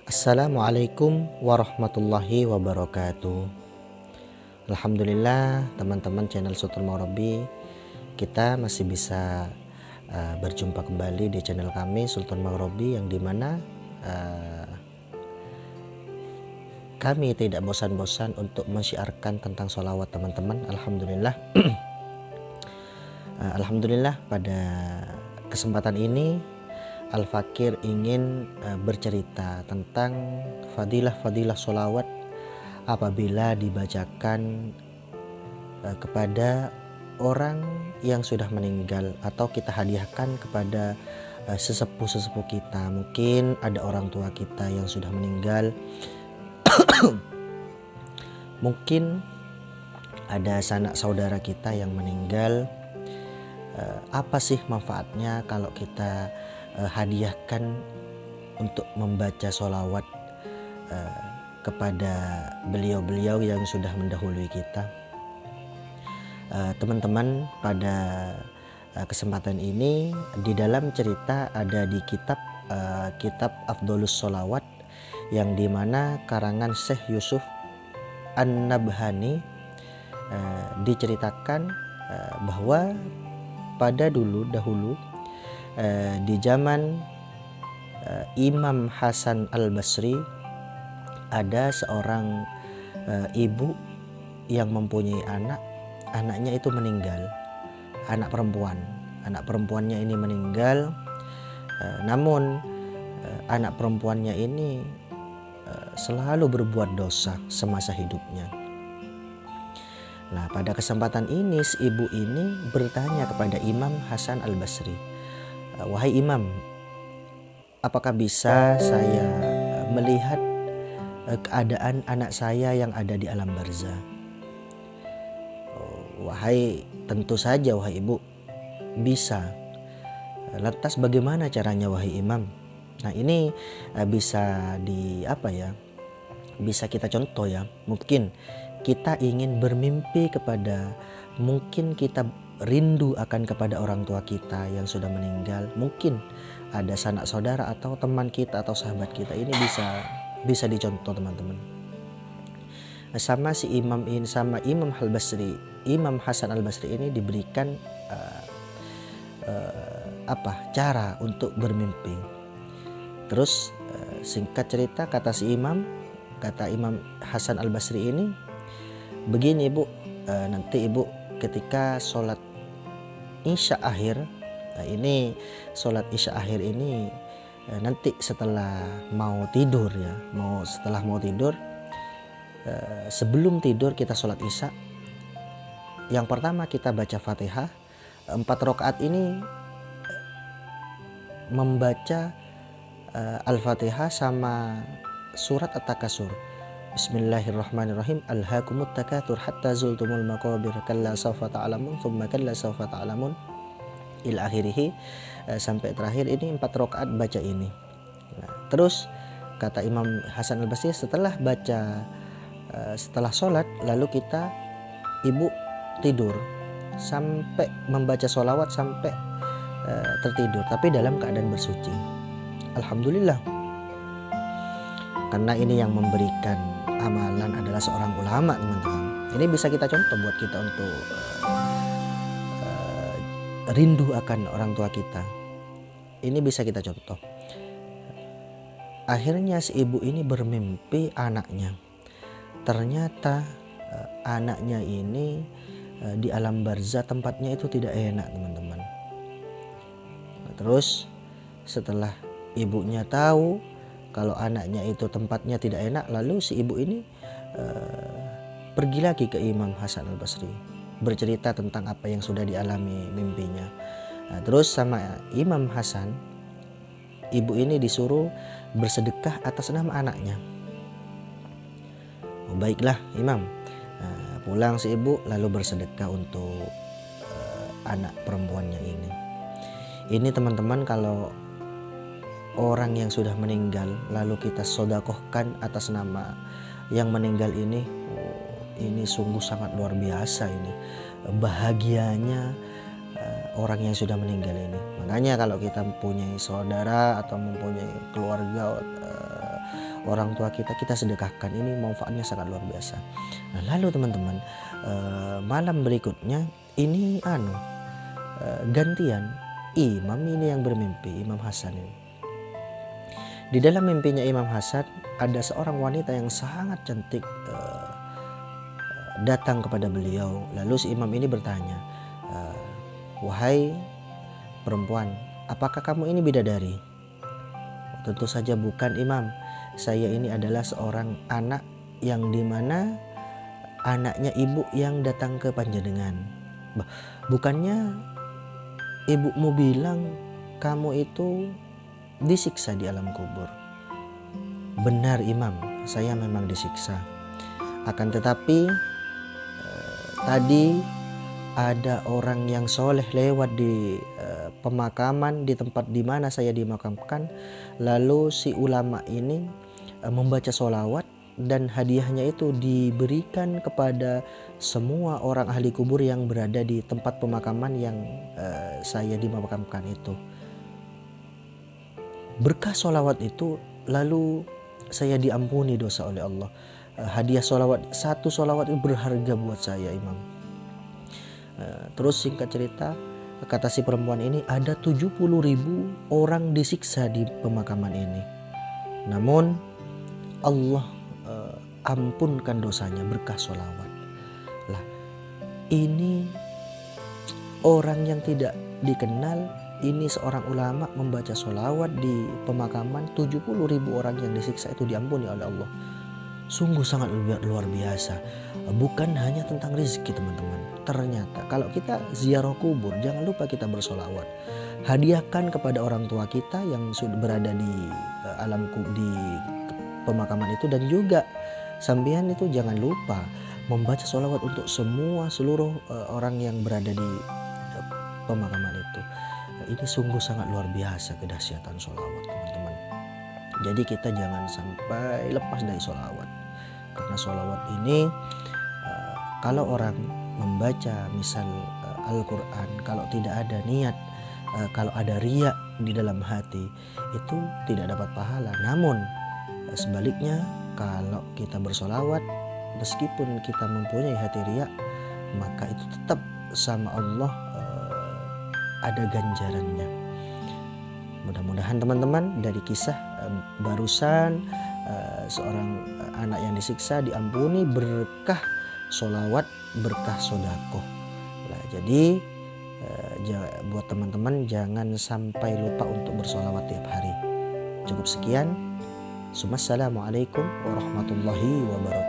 Assalamualaikum warahmatullahi wabarakatuh. Alhamdulillah teman-teman channel Sultan Maghribi, kita masih bisa berjumpa kembali di channel kami Sultan Maghribi, yang dimana kami tidak bosan-bosan untuk mensyiarkan tentang sholawat teman-teman. Alhamdulillah. Alhamdulillah pada kesempatan ini Al-Fakir ingin bercerita tentang fadilah-fadilah sholawat apabila dibacakan kepada orang yang sudah meninggal, atau kita hadiahkan kepada sesepuh-sesepuh kita. Mungkin ada orang tua kita yang sudah meninggal, mungkin ada sanak saudara kita yang meninggal. Apa sih manfaatnya kalau kita hadiahkan untuk membaca sholawat kepada beliau-beliau yang sudah mendahului kita? Teman-teman, pada kesempatan ini di dalam cerita ada di kitab Afdholus Sholawat, yang dimana karangan Syekh Yusuf An-Nabhani, diceritakan bahwa pada dahulu di zaman Imam Hasan Al-Basri, ada seorang ibu yang mempunyai anaknya itu meninggal, anak perempuannya ini meninggal. Namun anak perempuannya ini selalu berbuat dosa semasa hidupnya. Nah, pada kesempatan ini si ibu ini bertanya kepada Imam Hasan Al-Basri, "Wahai Imam, apakah bisa saya melihat keadaan anak saya yang ada di alam barzah?" Tentu saja wahai ibu, bisa. Lantas bagaimana caranya wahai Imam? Nah, ini bisa bisa kita contoh ya. Mungkin kita ingin bermimpi mungkin kita rindu akan kepada orang tua kita yang sudah meninggal. Mungkin ada sanak saudara atau teman kita atau sahabat kita. Ini bisa dicontoh teman-teman. Sama Imam Al-Basri, Imam Hasan Al-Basri ini diberikan cara untuk bermimpi. Terus singkat cerita, kata Imam Hasan Al-Basri ini, "Begini Bu, nanti Ibu ketika sholat Isya akhir," ini sholat Isya akhir ini nanti setelah mau tidur, sebelum tidur kita sholat Isya, yang pertama kita baca Fatihah. 4 rakaat ini membaca Al-Fatihah sama surat At-Takasur. Bismillahirrahmanirrahim. Alhaakumut takatsur hatta zultumul maqabir kalla sawfa ta'lamun tsumma kalla sawfa ta'lamun ila akhirih, sampai terakhir. Ini 4 rakaat baca ini. Nah, terus kata Imam Hasan Al-Basri, setelah sholat lalu ibu tidur sampai membaca sholawat sampai tertidur, tapi dalam keadaan bersuci. Alhamdulillah, karena ini yang memberikan amalan adalah seorang ulama teman-teman. Ini bisa kita contoh buat kita untuk rindu akan orang tua kita. Ini bisa kita contoh. Akhirnya si ibu ini bermimpi anaknya. Ternyata anaknya ini di alam barzah tempatnya itu tidak enak teman-teman. Terus setelah ibunya tahu kalau anaknya itu tempatnya tidak enak, lalu si ibu ini pergi lagi ke Imam Hasan Al-Basri, bercerita tentang apa yang sudah dialami mimpinya. Nah, terus sama Imam Hasan, ibu ini disuruh bersedekah atas nama anaknya. "Oh, baiklah Imam." Nah, pulang si ibu lalu bersedekah untuk anak perempuannya ini. Ini teman-teman, kalau orang yang sudah meninggal lalu kita sodakohkan atas nama yang meninggal ini sungguh sangat luar biasa. Ini bahagianya orang yang sudah meninggal ini. Makanya kalau kita mempunyai saudara atau mempunyai keluarga, orang tua kita sedekahkan. Ini manfaatnya sangat luar biasa. Nah, lalu teman-teman, malam berikutnya ini gantian imam ini yang bermimpi, Imam Hasan ini. Di dalam mimpinya Imam Hasan ada seorang wanita yang sangat cantik datang kepada beliau. Lalu si imam ini bertanya, "Wahai perempuan, apakah kamu ini bidadari?" "Tentu saja bukan, Imam. Saya ini adalah seorang anak yang dimana anaknya ibu yang datang ke panjenengan." "Bukannya ibumu bilang kamu itu disiksa di alam kubur?" "Benar, Imam, saya memang disiksa. Akan tetapi tadi ada orang yang soleh lewat di pemakaman, di tempat di mana saya dimakamkan. Lalu si ulama ini membaca sholawat dan hadiahnya itu diberikan kepada semua orang ahli kubur yang berada di tempat pemakaman yang saya dimakamkan itu. Berkah sholawat itu lalu saya diampuni dosa oleh Allah. Hadiah sholawat, satu sholawat itu berharga buat saya, Imam." Terus singkat cerita, kata si perempuan ini, ada 70.000 orang disiksa di pemakaman ini. Namun Allah ampunkan dosanya berkah sholawat. Lah, ini orang yang tidak dikenal, ini seorang ulama membaca sholawat di pemakaman, 70.000 orang yang disiksa itu diampuni oleh Allah. Sungguh sangat luar biasa. Bukan hanya tentang rezeki, teman-teman. Ternyata kalau kita ziarah kubur, jangan lupa kita bersolawat. Hadiahkan kepada orang tua kita yang sudah berada di alam di pemakaman itu, dan juga sambian itu jangan lupa membaca sholawat untuk seluruh orang yang berada di pemakaman itu. Ini sungguh sangat luar biasa kedahsyatan sholawat, teman-teman. Jadi kita jangan sampai lepas dari sholawat, karena sholawat ini kalau orang membaca misal Al-Quran, kalau tidak ada niat, kalau ada riya di dalam hati, itu tidak dapat pahala. Namun sebaliknya, kalau kita bersolawat meskipun kita mempunyai hati riya, maka itu tetap sama Allah ada ganjarannya. Mudah-mudahan teman-teman dari kisah barusan seorang anak yang disiksa diampuni berkah sholawat, berkah sodakoh. Nah, jadi buat teman-teman jangan sampai lupa untuk bersolawat tiap hari. Cukup sekian. Assalamualaikum warahmatullahi wabarakatuh.